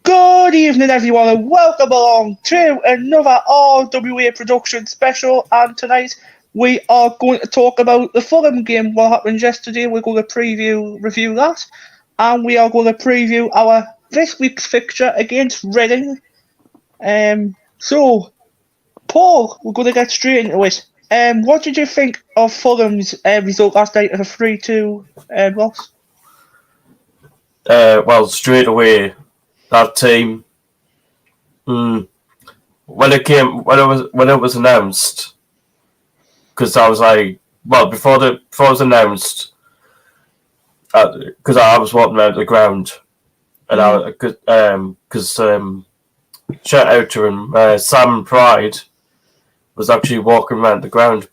Good evening, everyone, and welcome along to another RWA production special. And tonight we are going to talk about the Fulham game, what happened yesterday. We're going to review that, and we are going to preview our this week's fixture against Reading. So, Paul, we're going to get straight into it. What did you think of Fulham's result last night of a 3-2 loss? Well, straight away, that team. When it was announced, because I was like, well, before it was announced, because I was walking around the ground, and because shout out to him, Sam Pride was actually walking around the ground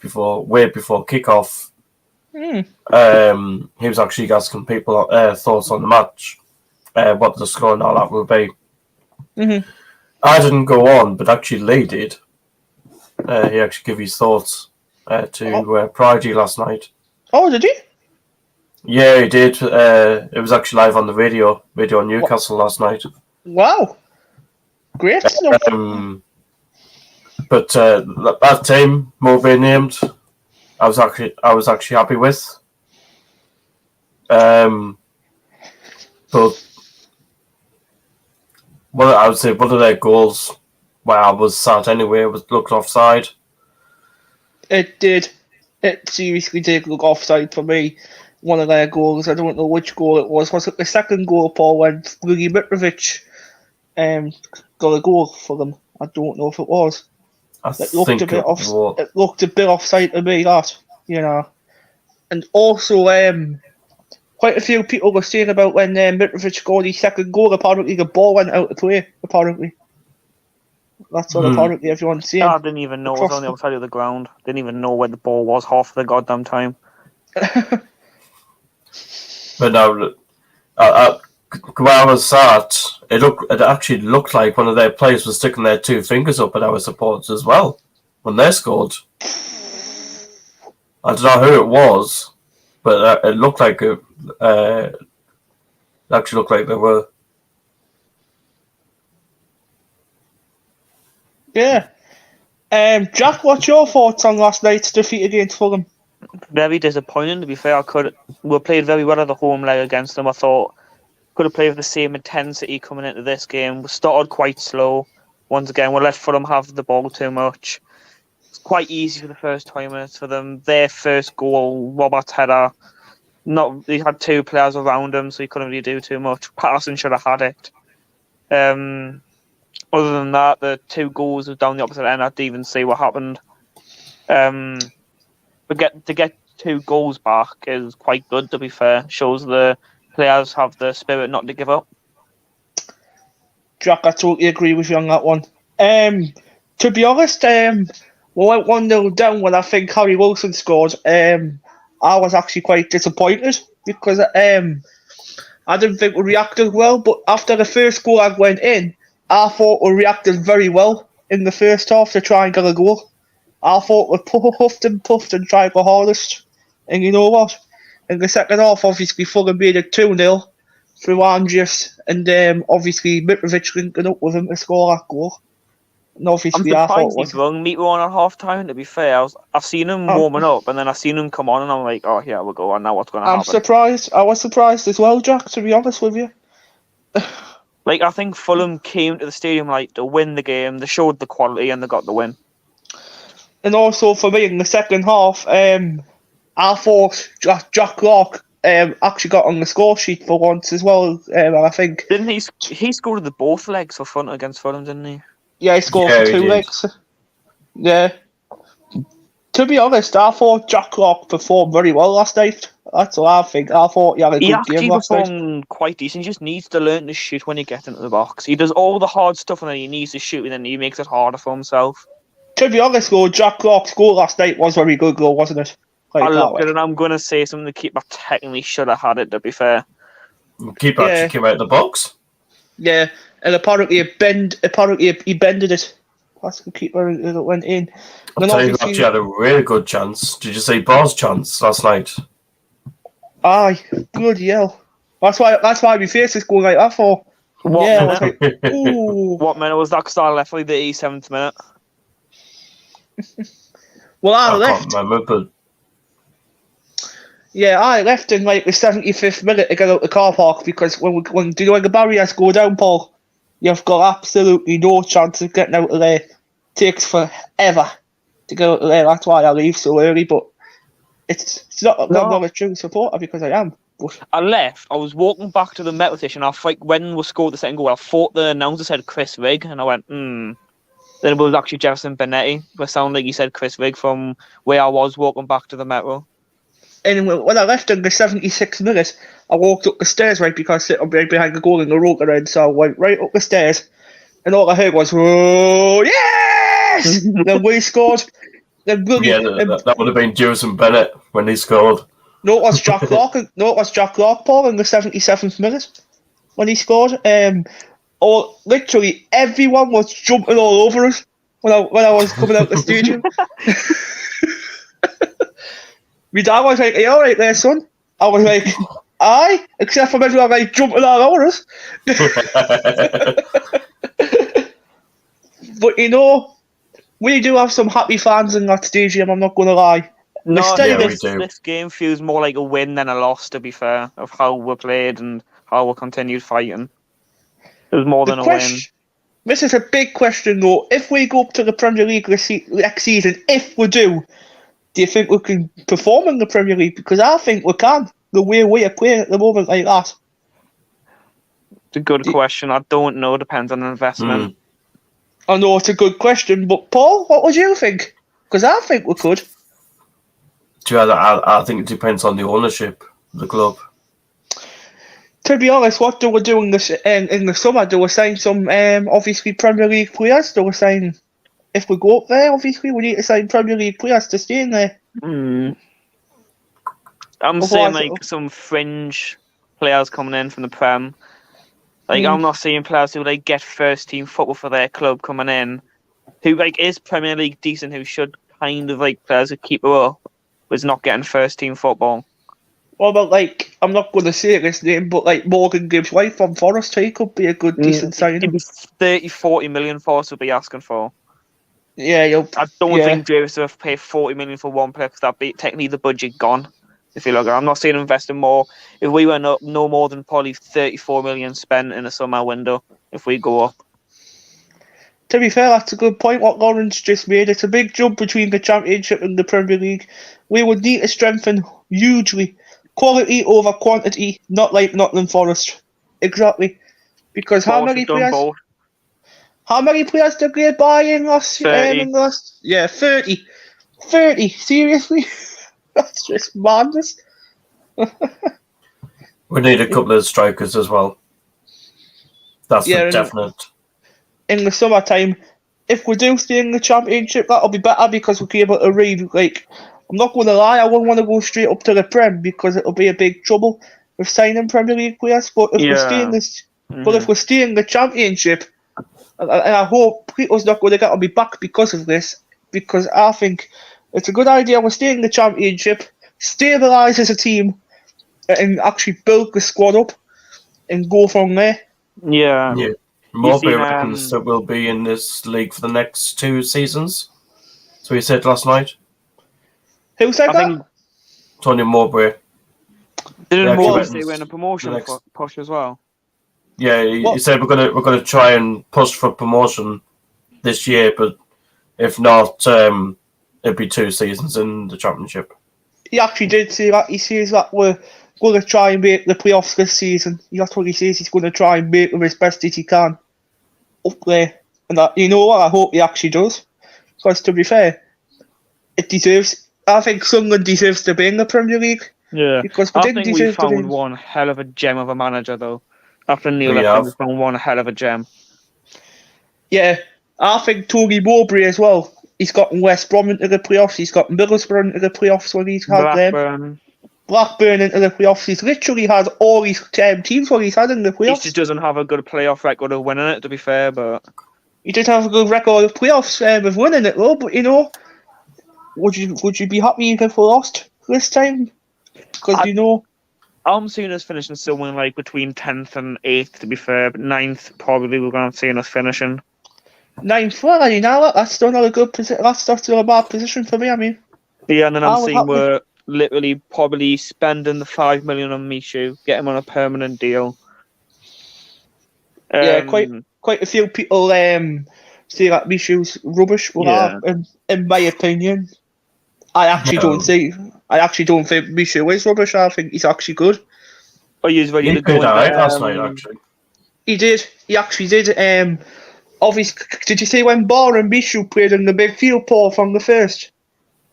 way before kickoff. He was actually asking people thoughts on the match, what the score and all that will be. Mm-hmm. I didn't go on, but actually Lee did. He actually gave his thoughts to Pridey last night. Oh, did he? Yeah, he did. It was actually live on the radio on Newcastle last night. Wow. Great stuff. But that team, more being named, I was actually happy with. But I would say one of their goals, where I was sat anyway, looked offside. It did. It seriously did look offside for me. One of their goals. I don't know which goal it was. Was it the second goal, Paul, when Luki Mitrovic got a goal for them? I don't know if it was. It looked a bit offside to me, that, you know. And also, quite a few people were saying about when Mitrovic scored his second goal, apparently the ball went out of play, apparently. That's what apparently everyone's saying. I didn't even know it was on the other side of the ground. Didn't even know where the ball was half the goddamn time. But no, where I was sat, it actually looked like one of their players was sticking their two fingers up at our supporters as well when they scored. I don't know who it was, but it looked like it actually looked like they were. Yeah. Jack, what's your thoughts on last night's defeat against Fulham? Very disappointing, to be fair. We played very well at the home leg against them. I thought could have played with the same intensity coming into this game. We started quite slow. Once again, we let Fulham have the ball too much. It's quite easy for the first 20 minutes for them. Their first goal, Robert header. He had two players around him, so he couldn't really do too much. Patterson should have had it. Other than that, the two goals were down the opposite end. I didn't even see what happened. But to get two goals back is quite good, to be fair. Shows the players have the spirit not to give up. Jack, I totally agree with you on that one. To be honest, we went 1-0 down when I think Harry Wilson scored. I was actually quite disappointed because I didn't think we reacted well, but after the first goal I went in, I thought we reacted very well in the first half to try and get a goal. I thought we huffed and puffed and tried the hardest. And you know what? In the second half, obviously, Fulham made it 2-0 through Andreas, and obviously Mitrovic linking up with him to score that goal. And obviously, I'm surprised he brung Mitro on at half time, to be fair. I've seen him warming up, and then I've seen him come on, and I'm like, oh, here we go, and now what's going to happen? I was surprised as well, Jack, to be honest with you. I think Fulham came to the stadium to win the game. They showed the quality, and they got the win. And also, for me, in the second half, I thought Jack Clark actually got on the score sheet for once as well. And I think didn't he scored the both legs for front against Fulham, didn't he? Yeah, he scored for two legs. Yeah. To be honest, I thought Jack Clark performed very well last night. That's what I think. I thought he had a good game last night. He actually performed quite decent. He just needs to learn to shoot when he gets into the box. He does all the hard stuff and then he needs to shoot and then he makes it harder for himself. To be honest, though, Jack Clark's goal last night was very good goal, wasn't it? I looked at it and I'm going to say something. The keeper technically should have had it, to be fair. The keeper actually came out of the box? Yeah, and apparently he bended it. That's the keeper that went in. I'll tell you who actually had a really good chance. Did you see Bar's chance last night? Aye, bloody hell. That's why my face is going like that for. What Yeah, I was minute? like, ooh. What minute was that? Because I left like the 87th minute. Well, I I left. can't remember, but Yeah, I left in like the 75th minute to get out the car park because when the barriers go down, Paul, you've got absolutely no chance of getting out of there. It takes forever to get out of there. That's why I leave so early. But it's not that I'm not a true supporter because I am. But I left. I was walking back to the metro station. I think when we scored the second goal, I thought the announcer said Chris Rigg, and I went, Then it was actually Jefferson Benetti. But it sounded like he said Chris Rigg from where I was walking back to the metro. anyway, when I left in the 76th minute, I walked up the stairs right because I'm right behind the goal in the rotor end, so I went right up the stairs, and all I heard was, "Oh yes!" Then we scored. Then bloody, yeah, that would have been Jefferson Bennett when he scored. no, it was Jack Clark. No, it was Jack Clark, Paul, in the 77th minute when he scored. Literally everyone was jumping all over us when I was coming out the stadium. My dad was like, "Are you alright there, son?" I was like, "Aye," except for everyone like jumping all over us. But you know, we do have some happy fans in that stadium, I'm not going to lie. No, Yeah, we this, do. this game feels more like a win than a loss, to be fair, of how we played and how we continued fighting. It was more than a win. This is a big question, though. If we go up to the Premier League next season, if we do you think we can perform in the Premier League? Because I think we can, the way we are playing at the moment like that. It's a good question. I don't know. Depends on the investment. I know it's a good question, but Paul, what would you think? Because I think we could. I think it depends on the ownership of the club. To be honest, what do we do in the summer? Do we sign some obviously Premier League players? Do we sign, if we go up there, obviously we need to sign Premier League players to stay in there. I'm Otherwise saying like it'll- some fringe players coming in from the Prem. Like I'm not seeing players who like get first team football for their club coming in, who like is Premier League decent, who should kind of like players who keep her up, but is not getting first team football. What about, like, I'm not going to say his name, but like Morgan Gibbs-White from Forest, he could be a good, decent signing. 30-40 million for us would be asking for. Yeah, I don't think Davis would pay 40 million for one player because that'd be technically the budget gone. If you look, I'm not saying investing more. If we went up, no more than probably 34 million spent in a summer window. If we go up, To be fair, that's a good point what Lawrence just made. It's a big jump between the Championship and the Premier League. We would need to strengthen hugely. Quality over quantity, not like Nottingham Forest. Exactly. Because how many players did they buy in last year? 30. Yeah, 30. 30, seriously? That's just madness. We need a couple of strikers as well. That's for definite. In the summertime, if we do stay in the Championship, that'll be better because we'll be able to read. Like, I'm not going to lie, I wouldn't want to go straight up to the Prem because it'll be a big trouble with signing Premier League players. But if we stay in this, but if we stay in the Championship, and I hope Peter's not going to get on me back because of this, because I think it's a good idea we stay in the Championship, stabilise as a team, and actually build the squad up and go from there. Yeah. Mowbray reckons that we'll be in this league for the next 2 seasons. So he said last night. Who said that? Tony Mowbray. Didn't Mowbray say we're in a promotion push as well? Yeah, he said we're gonna try and push for promotion this year, but if not, it'll be 2 seasons in the Championship. He actually did say that. He says that we're going to try and make the playoffs this season. That's what he says. He's going to try and make them as best as he can up there. And that, you know what? I hope he actually does. Because to be fair, it deserves. I think Sunderland deserves to be in the Premier League. Yeah, because I think we found one hell of a gem of a manager, though. After Neil, I think we found one hell of a gem. Yeah, I think Tony Mowbray as well. He's gotten West Brom into the playoffs. He's got Middlesbrough into the playoffs when he's had them. Blackburn into the playoffs. He's literally had all his teams what he's had in the playoffs. He just doesn't have a good playoff record of winning it, to be fair, but he did have a good record of playoffs of winning it, though. But you know, would you be happy if we lost this time? Because you know, I'm seeing us finishing somewhere like between 10th and 8th, to be fair, but 9th probably we're going to see us finishing. 9th, well, you know what? That's still not a good position. That's still a bad position for me. I mean, Yeah, and then I'm I would seeing happy- we're literally probably spending the 5 million on Michu, get him on a permanent deal. Yeah, quite a few people say that Michu's rubbish. But Yeah. in my opinion, I actually don't think Michu is rubbish. I think he's actually good. Are you ready He to go played in alright last night, actually. He did. He actually did. Obviously, did you see when Barr and Michu played in the midfield, Paul, from the first?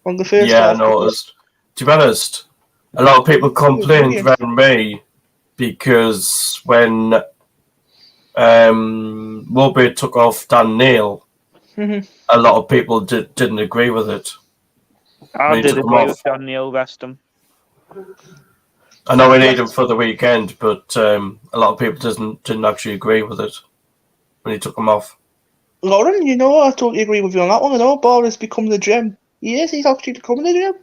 On the first Yeah, I half? noticed. To be honest, a lot of people complained brilliant. around me because when Wilby took off Dan Neil, Mhm. a lot of people didn't agree with it. I He did took him agree off. with John Neil Westham. I know we need him for the weekend, but a lot of people didn't actually agree with it when he took him off. Lauren, you know, I totally agree with you on that one. I know Barr has become the gem. He's actually becoming the gem.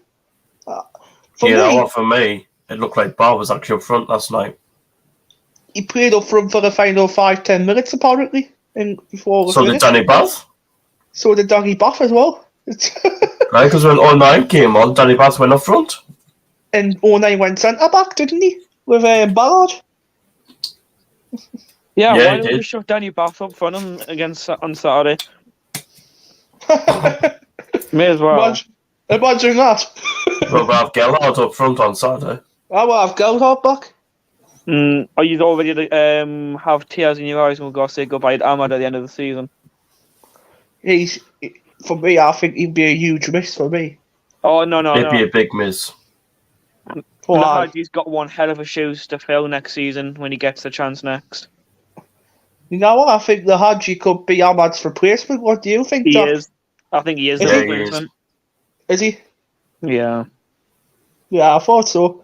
For You me, know what? For me, it looked like Bar was actually up front last night. he played up front for the final 5-10 minutes apparently, and before we So did finished. Danny Bath. So did Danny Bath as well. Right, because when 09 came on, Danny Bath went up front. And 09 went centre back, didn't he? With Ballard. Yeah, Yeah, why he don't we did. shut Danny Bath up front on Saturday? May as well. Imagine that. We'll have Gellard up front on Saturday. I will have Gelhardt back. Are you all ready to have tears in your eyes and we'll go say goodbye to Ahmad at the end of the season? For me, I think he'd be a huge miss for me. Oh, no. It'd be a big miss. Why? He's got one hell of a shoes to fill next season when he gets the chance next. You know what? I think the Hadji could be Ahmad's replacement. What do you think, He Jack? is. I think he is Is the he? replacement. Is he? Yeah. Yeah, I thought so.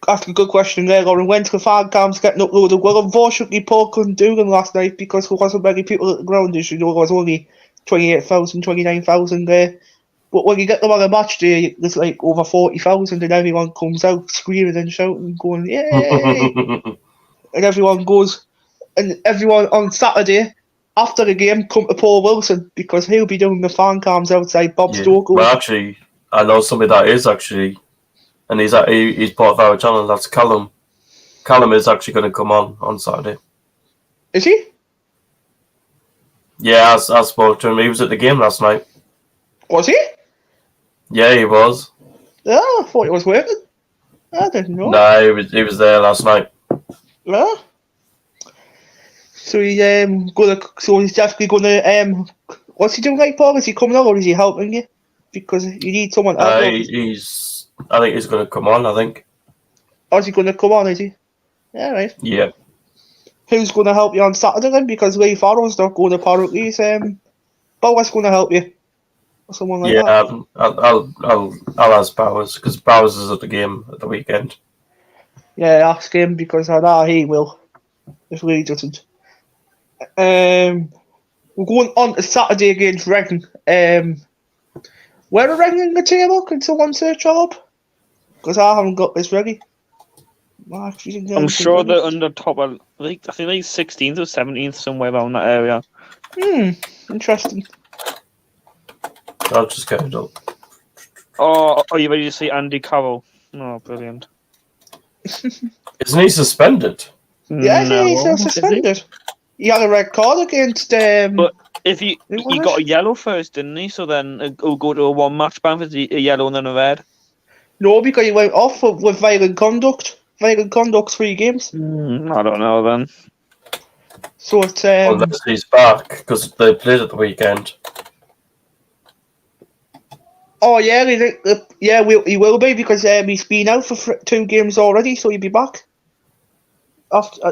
That's a good question there, Lauren. When the fan cams getting uploaded? Well, unfortunately, Paul couldn't do them last night because there wasn't many people at the ground. As you know, there was only 28,000, 29,000 there. But when you get them on a match day, there's like over 40,000 and everyone comes out screaming and shouting, going, yay! And everyone goes, and everyone on Saturday, after the game, come to Paul Wilson because he'll be doing the fan cams outside Bob Stoker. Well, actually, I know somebody that is actually, and he's part of our channel. That's Callum. Callum is actually going to come on Saturday. Is he? Yeah, I spoke to him. He was at the game last night. Was he? Yeah, he was. Yeah, I thought he was working. I didn't know. No, he was there last night. Yeah. So he's he's definitely gonna what's he doing, like, Paul? Is he coming on or is he helping you? Because you need someone else. I think he's going to come on. I think. Or is he gonna come on? Is he? Yeah, right. Yeah. Who's gonna help you on Saturday then? Because Lee Farrell's not going apparently. He's Bowen's gonna help you. Or someone like that. I'll ask Bowers because Bowers is at the game at the weekend. Yeah, ask him because I know he will. If Lee doesn't. We're going on to Saturday against Reading. Where are Reading in the table? Can someone search that up? Because I haven't got this ready. I'm sure they're under top of, I think like 16th or 17th, somewhere around that area. Interesting. I'll just get it up. Oh, are you ready to see Andy Carroll? Oh, brilliant. Isn't he suspended? Yeah, No. he's still Is he? suspended. He had a red card against. But if he was got it? a yellow first, didn't he? So then he'll go to a one match ban for a yellow and then a red. No, because he went off with violent conduct. Violent conduct, 3 games. I don't know then. So it's Unless he's back because they played at the weekend. oh yeah, he will be because he's been out for 2 games already, so he'll be back.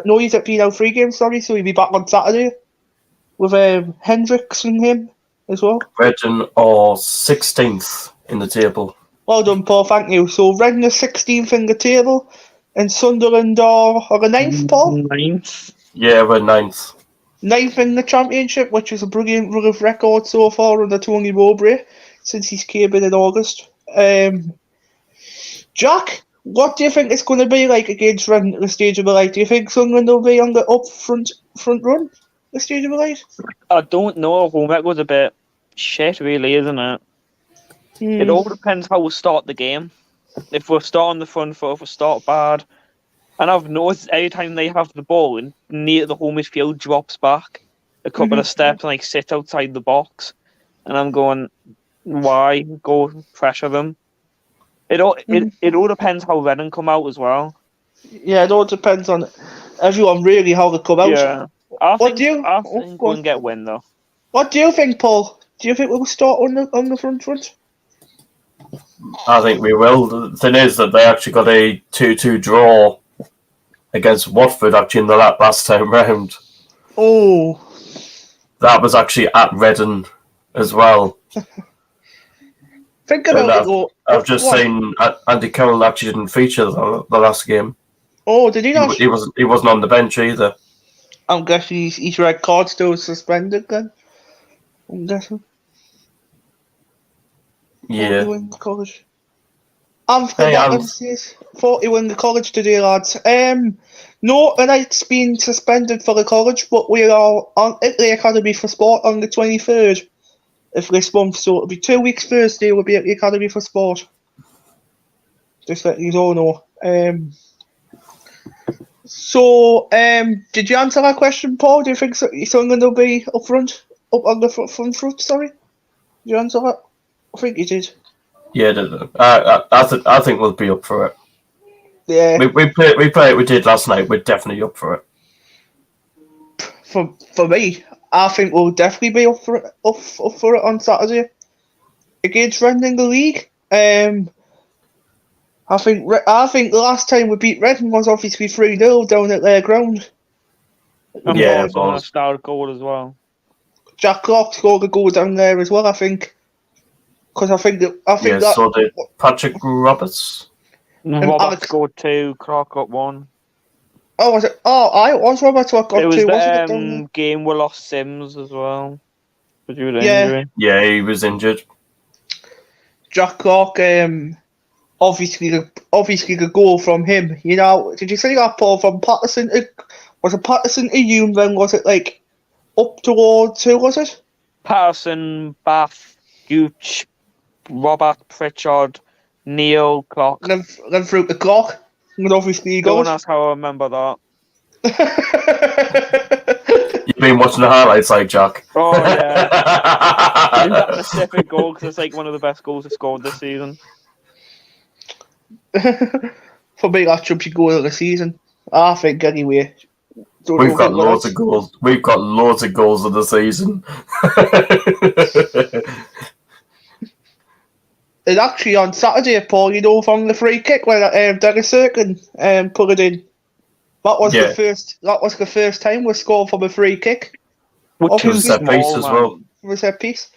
No, he's been out 3 games, sorry, so he'll be back on Saturday with Hendricks and him as well. Reading are 16th in the table. Well done, Paul. Thank you. So Reading are 16th in the table, and Sunderland are a 9th, Paul. 9th. Yeah, we're 9th. 9th in the Championship, which is a brilliant run of record so far under Tony Mowbray since he's came in August. Jack, what do you think it's going to be like against Reading at the Stage of the Light? Do you think Sunderland will be on the front run, the Stage of the Light? I don't know. Home record's a bit shit, really, isn't it? It all depends how we start the game. If we start on the front foot, if we start bad. And I've noticed every time they have the ball and near the home midfield drops back a couple of steps and like sit outside the box. And I'm going, why go pressure them? It all depends how Reading come out as well. Yeah, it all depends on everyone really how they come out. Yeah. I think go we'll on. get a win though. What do you think, Paul? Do you think we'll start on the front? I think we will. The thing is that they actually got a 2-2 draw against Watford actually in the last time round. Oh. That was actually at Reading as well. Think about it though. I've just seen Andy Carroll actually didn't feature the last game. Oh, did he not? He wasn't on the bench either. I'm guessing his red card still suspended then. I'm guessing. Yeah. 40 win the college. I've Hey, forgotten to say 40 win the college today, lads. No, tonight's been suspended for the college, but we are on at the Academy for Sport on the 23rd of this month, so it'll be 2 weeks Thursday we'll be at the Academy for Sport. Just letting you all know. Did you answer that question, Paul? Do you think Sunderland will be up on the front foot, sorry? Did you answer that? I think you did. Yeah, I think we'll be up for it. Yeah. We play it we did last night. We're definitely up for it. For me, I think we'll definitely be up for it on Saturday against Reading in the league. I think the last time we beat Reading was obviously 3-0 down at their ground. And Yeah, Paul's on a star goal as well. Jack Clark scored a goal down there as well, I think. Because I think that. So did Patrick Roberts. Roberts scored 2, Clark got 1. Oh, was it? Oh, it was Roberts who got 2. It was wasn't it, the down there? game we lost Sims as well. Due to Yeah. injury. Yeah, he was injured. Jack Clark, obviously the goal from him. You know, did you see that, Paul, from Patterson? Was it Patterson to Hume? Then was it like up towards who was it? Patterson, Bath, Gooch, Robert, Pritchard, Neil, Clark. Then through the clock, and obviously he Don't goes. ask how I remember that. You've been watching the highlights, like Jack. Oh, yeah. That specific goal, because it's like one of the best goals we've scored this season. For me, that should be goal of the season. I think anyway. We've got loads of goals. We've got loads of goals of the season. And actually on Saturday, Paul, you know, from the free kick where Dennis Serkin put it in. That was the first time we scored from a free kick. We're too set small, piece as man. well. It was a piece.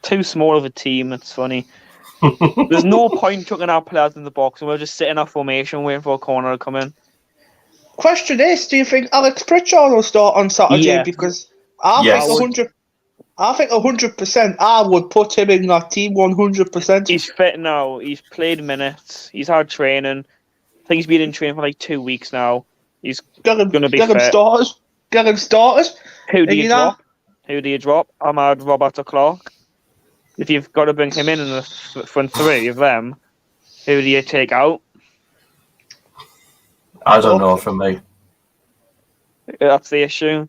Too small of a team, it's funny. There's no point chucking our players in the box and we'll just sit in our formation waiting for a corner to come in. Question is, do you think Alex Pritchard will start on Saturday? Yeah. Because I Yes. think 100%. I would put him in that team 100%. He's fit now. He's played minutes. He's had training. I think he's been in training for like 2 weeks now. He's Get him, gonna be get him fit. started. Get him started. Who do And you you know- drop? Who do you drop? Ahmad, Robert, or Clark? If you've got to bring him in the front three of them, who do you take out? I don't know for me. That's the issue.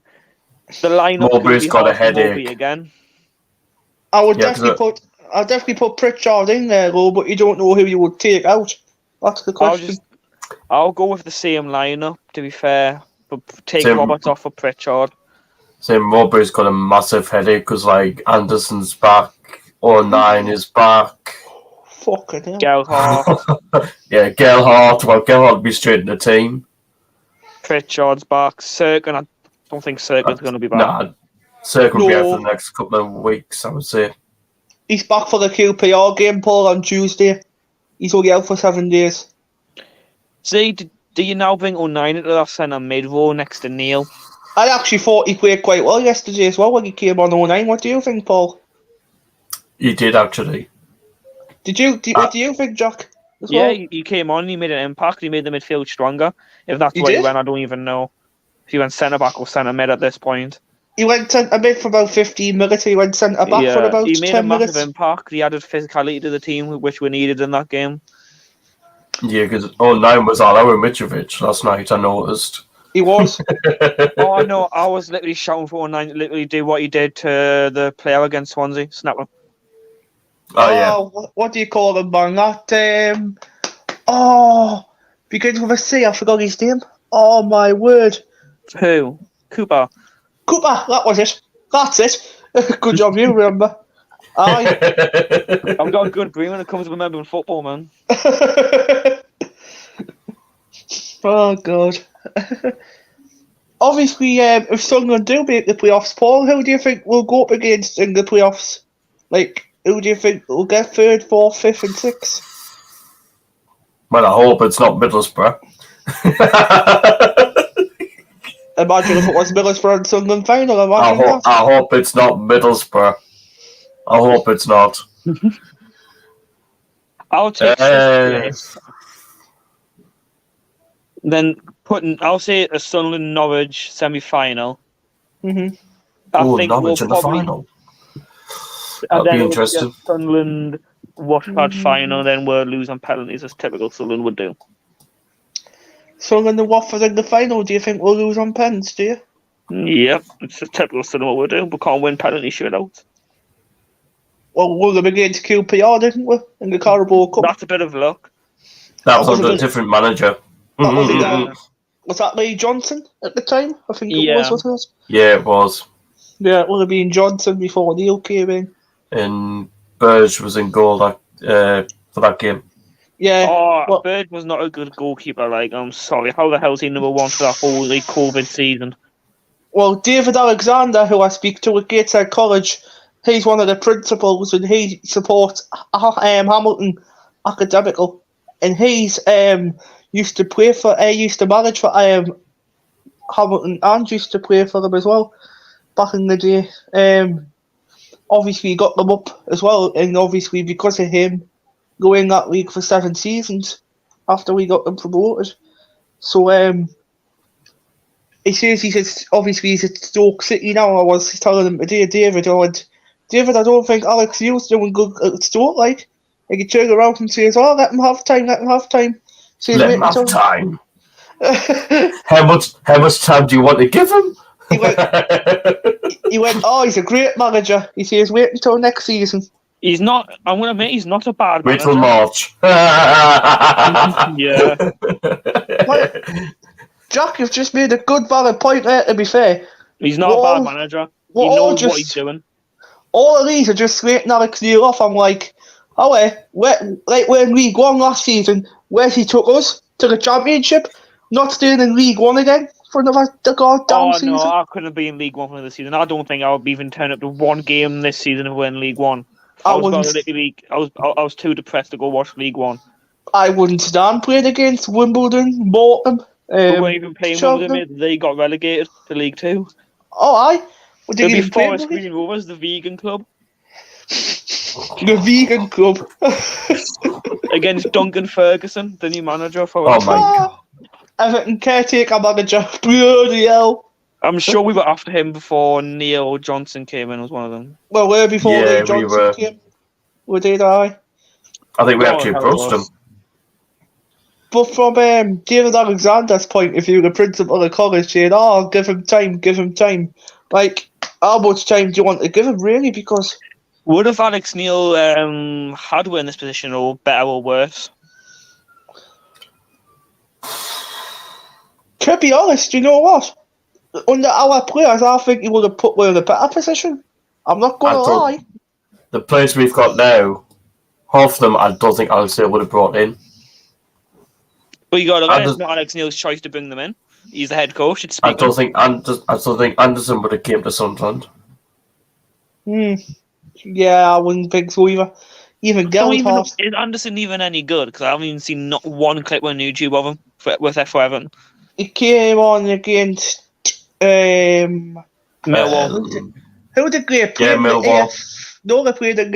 The lineup Mowbray's got a hard for Mowbray headache. again. I would Yeah, definitely put Pritchard in there though, but you don't know who you would take out. That's the question. I'll go with the same lineup, to be fair, but take Same. Roberts off for Pritchard. So Mowbray's got a massive headache because like Anderson's back, O'Nien is back. Fucking hell. Gelhardt, Yeah, Gelhardt. Well, Gelhardt will be straight in the team. Pritchard's back. Serkin, I don't think Serkin's going to be back. Nah, Cirque will be out No. for the next couple of weeks, I would say. He's back for the QPR game, Paul, on Tuesday. He's only out for 7 days. See, do you now bring O'Nien into that centre mid role next to Neil? I actually thought he played quite well yesterday as well when he came on 09. What do you think, Paul? He did actually. What do you think, Jack? as Yeah, well? he came on, he made an impact, he made the midfield stronger. If that's He where he did? went, I don't even know. If he went centre back or centre mid at this point. He went centre mid for about 15 minutes. He went centre back for Yeah, about he made a 10 massive minutes. impact. He added physicality to the team, which we needed in that game. Yeah, because 09 was all over Mitrovic last night, I noticed. He was. Oh no, I was literally shouting for 09 to literally do what he did to the player against Swansea. Snap him. Oh, yeah. What do you call him, man? That, begins with a C. I forgot his name. Oh, my word. Who? Cooper. Cooper, that was it. That's it. Good job, you remember. Aye. I've got a good brain when it comes to remembering football, man. Oh, God. Obviously, if Sunderland do make the playoffs, Paul, who do you think will go up against in the playoffs? Like, who do you think will get third, fourth, fifth, and sixth? Well, I hope it's not Middlesbrough. Imagine if it was Middlesbrough and Sunderland final. Imagine that. I hope it's not Middlesbrough. I hope it's not. I'll take sixth place. Then I'll say a Sunderland Norwich semi-final. Mm-hmm. Oh, Norwich in the final. That'd be interesting. Sunderland Watford final, then we'll lose on penalties as typical Sunderland would do. Sunderland and Watford in the final. Do you think we'll lose on pens? Do you? Yep, it's a typical Sunderland what we'll do. We can't win penalty shootouts. Well, we won them against QPR, didn't we? In the Carabao Cup. That's a bit of luck. That was under a different manager. Was that Lee Johnson at the time? I think it was, wasn't it? Yeah, it was. Yeah, it would have been Johnson before Neil came in. And Burge was in goal for that game. Yeah. Burge was not a good goalkeeper. Like, I'm sorry. How the hell is he number one for that whole COVID season? Well, David Alexander, who I speak to at Gateshead College, he's one of the principals and he supports Hamilton Academical. And he's used to manage for Hamilton and used to play for them as well back in the day. Obviously, he got them up as well, and obviously because of him going that league for 7 seasons after we got them promoted. So he says he's at Stoke City now. I was telling him today, David, I don't think Alex Neil's doing good at Stoke, like. And he turned around and says, let him have time. So let him have time. How much time do you want to give him? He went, he's a great manager. He says, wait until next season. He's not, I'm going to admit, he's not a bad manager. Wait till March. Yeah. Well, Jack, you've just made a good valid point there, to be fair. He's not a bad manager. He knows what he's doing. All of these are just slating Alex Neil off. I'm like, we're in League One last season, where he took us to the Championship, not staying in League One again for another goddamn season. No, I couldn't be in League One for another season. I don't think I would even turn up to one game this season if we're in League One. I was too depressed to go watch League One. I wouldn't stand playing against Wimbledon, Morecambe. We weren't even playing Wimbledon, they got relegated to League Two. Oh, aye. It'll be Forest Green Rovers, the vegan club. The vegan club. Against Duncan Ferguson, the new manager for Oh my God. Everton caretaker manager. Bloody hell. I'm sure we were after him before Neil Johnson came in as one of them. Well, we're before Neil Johnson came. We did, aye. I think we actually approached him. But from David Alexander's point of view, the principal of the college said, give him time. Like, how much time do you want to give him, really? Because... Would have Alex Neil had we in this position, or better or worse? To be honest, you know what? Under our players, I think he would have put one in a better position. I'm not going to lie. The players we've got now, half of them I don't think Alex Neil would have brought in. But you got to let it's not Alex Neil's choice to bring them in. He's the head coach. I don't think Anderson would have came to Sunderland. Yeah, I wouldn't think so either. Even Gelhardt. Is Anderson even any good? Because I haven't even seen not one clip on YouTube of him with F11. He came on against Millwall. Who did great play? Yeah, Millwall. No, he played in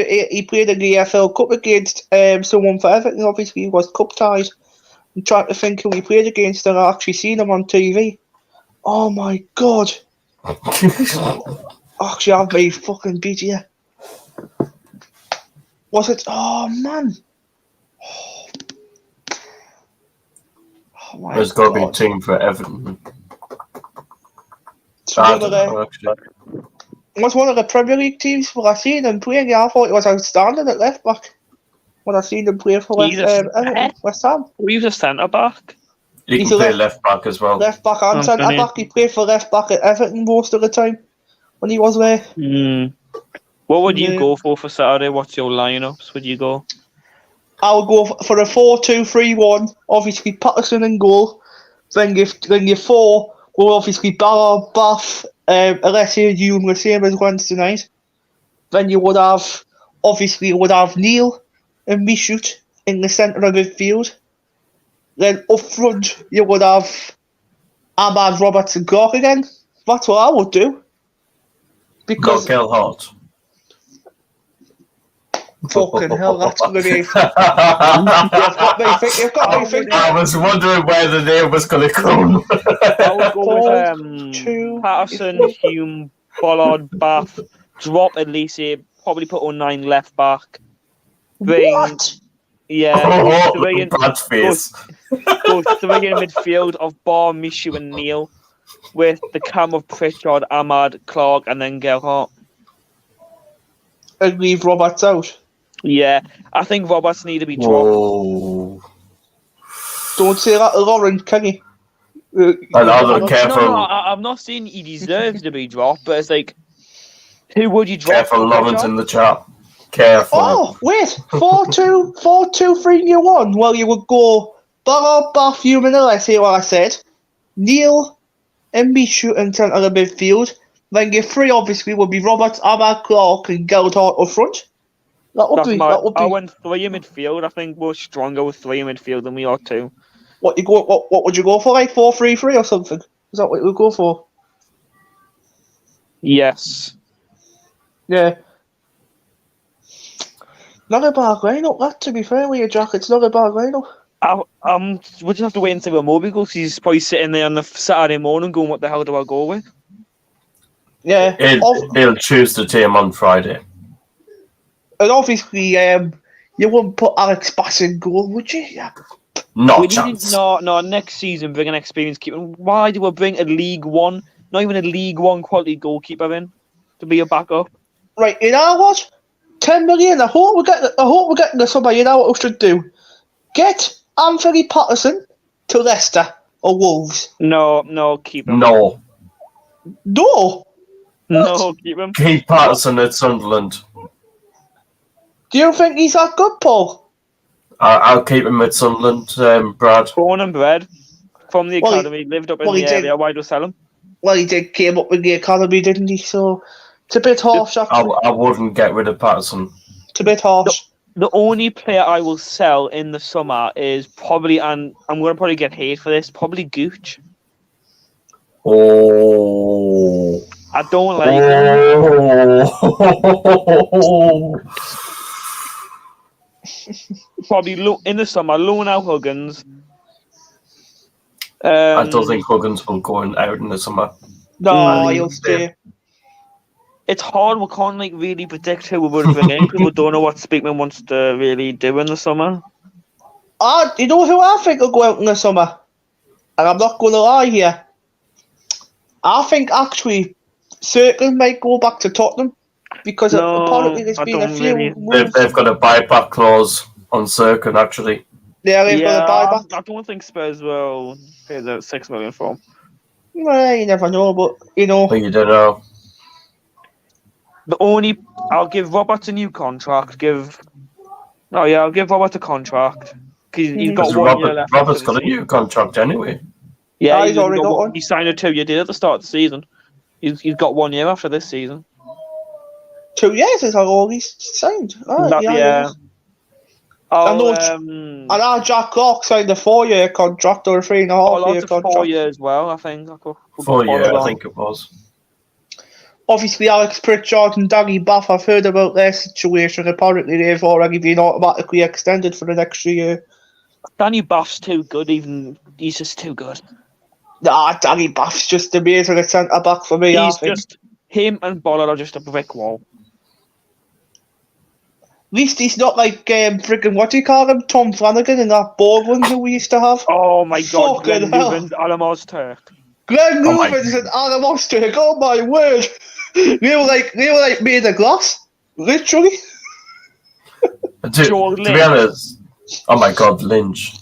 the EFL Cup against someone for Everton. Obviously, he was cup tied. I'm trying to think who he played against, and I actually seen him on TV. Oh my god! Actually, I've made fucking beat here. Was it? Oh man! Oh my There's got to be a god! team for Everton. It's I one don't of know, actually. it was one of the Premier League teams where I seen him playing. Yeah, I thought he was outstanding at left back when I seen him play for He's West Ham. He was a centre back. You He's can a play left- left back as well. Left back and centre Anthony. back. He played for left back at Everton most of the time when he was there. What would you Yeah. go for Saturday? What's your lineups? Would you go? I'll go for a 4-2-3-1. Obviously, Patterson in goal. Then your four will obviously Ballard, Bath, Alessio Hume, the same as Wednesday night. Then you would have Neil and Michoud in the centre of midfield. Then up front you would have Ahmad, Roberts and Clark again. That's what I would do. Not Because Gelhardt. fucking hell, that's going to be... You've got me thinking. I was wondering where the name was going to come. I would go with 4-2. Patterson, Hume, Bollard, Bath. Drop at least probably put 09 left back. Bring, What? yeah, Oh, three in, bad face. go three in midfield of Barr, Michoud and Neil, with the cam of Pritchard, Ahmad, Clark, and then Gerhardt. And leave Roberts out. Yeah, I think Roberts need to be dropped. Whoa. Don't say that to Lauren, can you? Another careful. No, I'm not saying he deserves to be dropped, but it's like, who would you drop? Careful, for Lawrence Pritchard? in the chat. Careful. Oh, wait. 4-2-3-1. Well, you would go Ballard, Bath, Hume and Alessio, what I said. Neil and Michoud in centre of midfield. Then your three obviously would be Roberts, Ahmad, Clark and Gelhardt up front. That would be. I went three in midfield. I think we're stronger with three in midfield than we are two. What would you go for? Like 4-3-3 or something? Is that what you would go for? Yes. Yeah. Not a bad lineup, that, to be fair with you, Jack. It's not a bad lineup. We'll just have to wait until Moby goes. He's probably sitting there on the Saturday morning going, what the hell do I go with? Yeah. He'll choose the team on Friday. And obviously, you wouldn't put Alex Bass in goal, would you? Yeah. Not We a chance. no, next season bring an experienced keeper. Why do we bring a League One, not even a League One quality goalkeeper in to be a backup? Right, you know what? 10 million. I hope we're getting the summer. You know what we should do? Get Anthony Patterson to Leicester or Wolves. No, keep him. No. No. No, keep him. Keep Patterson at Sunderland. Do you think he's that good, Paul? I'll keep him at Sunderland, Brad. Born and bred from the Well, he- academy, lived up in well, he the did. area. Why do we sell him? Well, he came up with the academy, didn't he? So it's a bit harsh, actually. I wouldn't get rid of Patterson. It's a bit harsh. The only player I will sell in the summer is probably, and I'm going to probably get hate for this, probably Gooch. Oh. I don't like him. Oh. Probably in the summer, loan out Huggins. I don't think Huggins will go out in the summer. No, he'll stay. It's hard. We can't really predict who we would bring in because we don't know what Speakman wants to really do in the summer. You know who I think will go out in the summer? And I'm not going to lie here. I think actually Circle might go back to Tottenham because apparently there's I been a don't few really. moves. They've got a buyback clause on Circun, actually. Yeah, they've got a buyback. I don't think Spurs will pay the $6 million for him. Well, you never know, but you know. But you don't know. I'll give Robert a new contract. I'll give Robert a contract because he's got Because 1 year left. Robert's after got a the new season. contract anyway. Yeah, he's already got one. He signed a 2-year deal at the start of the season. He's got 1 year after this season. 2 years is how long he's signed. Right, Yeah. I know Oh, I know Jack Clark signed a 4-year contract or a 3.5 year lots of contract. 4 years as well, I think. 4 years, I think it was. obviously Alex Pritchard and Danny Bath, I've heard about their situation. Apparently they've already been automatically extended for the next year. Danny Buff's too good. He's just too good. Nah, Danny Bath's just amazing at centre back for me. He's I think. just him and Bollard are just a brick wall. At least he's not like friggin' what do you call him, Tom Flanagan in that board one that we used to have. Oh my God, Fucking Glenn hell. Newman's Alamos Turk. Glenn Oh my- Newman's and Adam Osterk, oh my word! They were like made of glass, literally. Joe To be Lynch. honest, oh my God, Lynch.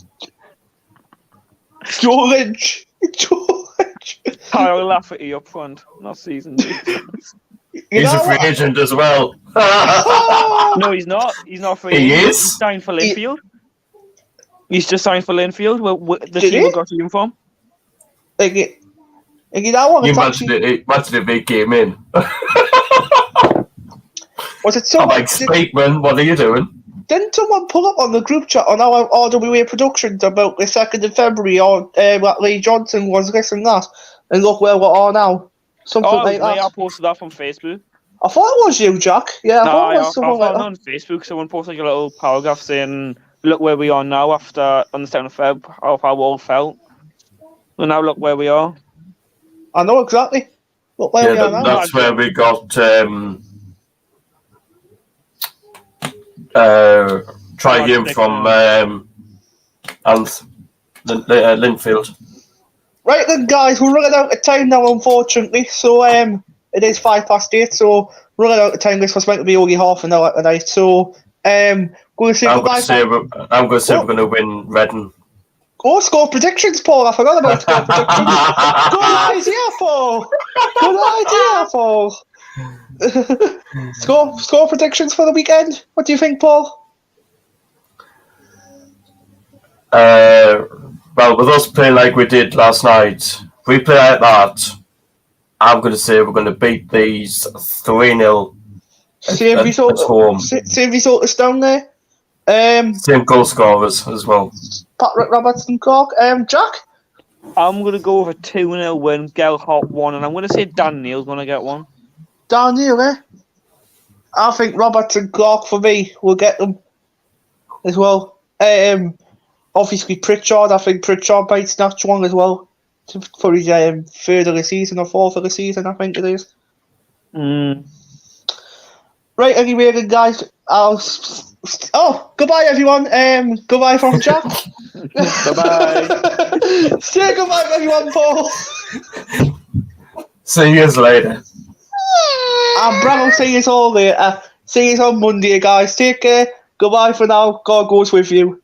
Joe Lynch. Joe Lynch. I'll laugh at you up front. Not season. You He's know a free what? agent as well. Oh! No, he's not. He's not free. He agent. is? He's signed for Linfield. He's just signed for Linfield. Where the Did team he? we got him from. Like, you know what? You It's imagine if he came in. was it I'm someone? like, Speakman, what are you doing? Didn't someone pull up on the group chat on our RWA Productions about the 2nd of February or that Lee Johnson was this and that? And look where we are now. Something Oh, like I that. posted that from Facebook. I thought it was you, Jack. Yeah, I No, thought it I was someone found like it that. on Facebook. Someone posted like a little paragraph saying, "Look where we are now after on the 2nd of Feb, of how we all felt, and now look where we are." I know exactly. Look where we Yeah, are now. that's where we got Triumph from Linfield. Right then, guys, we're running out of time now, unfortunately. So it is 8:05, so we're running out of time. This was meant to be only half an hour tonight. So going to say I'm goodbye. going to say we're going to win Redden. Oh, score predictions, Paul. I forgot about score predictions. Good idea, Paul. Good idea, Paul. Score predictions for the weekend. What do you think, Paul? Well, with us playing like we did last night, if we play like that, I'm going to say we're going to beat these 3-0 Same at result. home. Same result as down there. Same goal scorers as well. Patrick Robertson, Cork. Jack. I'm gonna go with a 2-0 win. Gelhart 1, and I'm gonna say Dan Neal's gonna get one. Daniel, eh? I think Robertson, Clark for me will get them as well. Obviously Pritchard. I think Pritchard might snatch one as well for his third of the season or fourth of the season. I think it is. Right, anyway, then, guys. Goodbye, everyone. Goodbye from Jack. Bye-bye. Say goodbye, everyone, Paul. See you later. And Brad will see you all later. See you on Monday, guys. Take care. Goodbye for now. God goes with you.